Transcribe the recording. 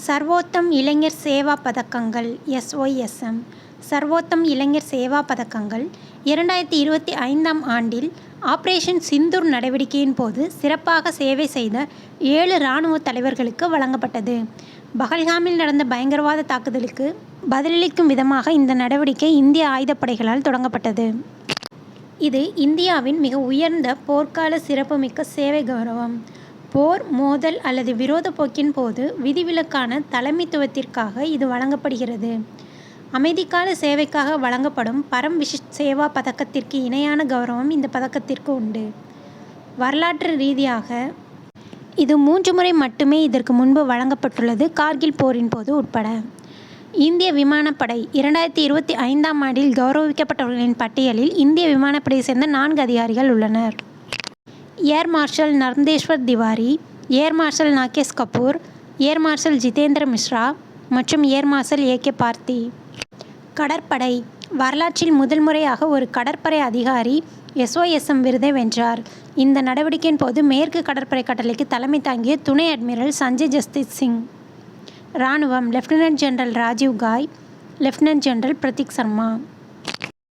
சர்வோத்தம் இளைஞர் சேவா பதக்கங்கள் எஸ்ஒய்எஸ்எம் சர்வோத்தம் இளைஞர் சேவா பதக்கங்கள் 2025ஆம் ஆண்டில் ஆபரேஷன் சிந்தூர் நடவடிக்கையின் போது சிறப்பாக சேவை செய்த 7 இராணுவ தலைவர்களுக்கு வழங்கப்பட்டது. பஹல்காமில் நடந்த பயங்கரவாத தாக்குதலுக்கு பதிலளிக்கும் விதமாக இந்த நடவடிக்கை இந்திய ஆயுதப்படைகளால் தொடங்கப்பட்டது. இது இந்தியாவின் மிக உயர்ந்த போர்க்கால சிறப்புமிக்க சேவை கௌரவம். போர், மோதல் அல்லது விரோத போக்கின் போது விதிவிலக்கான தலைமைத்துவத்திற்காக இது வழங்கப்படுகிறது. அமைதிக்கால சேவைக்காக வழங்கப்படும் பரம் விஷிஷ்ட் சேவா பதக்கத்திற்கு இணையான கௌரவம் இந்த பதக்கத்திற்கு உண்டு. வரலாற்று ரீதியாக இது 3 முறை மட்டுமே இதற்கு முன்பு வழங்கப்பட்டுள்ளது, கார்கில் போரின் போது உட்பட. இந்திய விமானப்படை 2025ஆம் ஆண்டில் கௌரவிக்கப்பட்டவர்களின் பட்டியலில் இந்திய விமானப்படையை சேர்ந்த 4 அதிகாரிகள் உள்ளனர். Air marshal Narmadeshwar Tiwari, air marshal Nagesh Kapoor, air marshal Jitendra Mishra மற்றும் ஏர் மார்ஷல் ஏ.கே. பார்த்தி. கடற்படை வரலாற்றில் முதல் முறையாக ஒரு கடற்படை அதிகாரி எஸ்ஒய்எஸ்எம் விருதை வென்றார். இந்த நடவடிக்கையின் போது மேற்கு கடற்படை கட்டளைக்கு தலைமை தாங்கிய துணை அட்மிரல் சஞ்சய் ஜஸ்தீப் சிங். இராணுவம் லெப்டினன்ட் ஜெனரல் ராஜீவ் காய், லெப்டினன்ட் ஜெனரல் பிரதீக் சர்மா.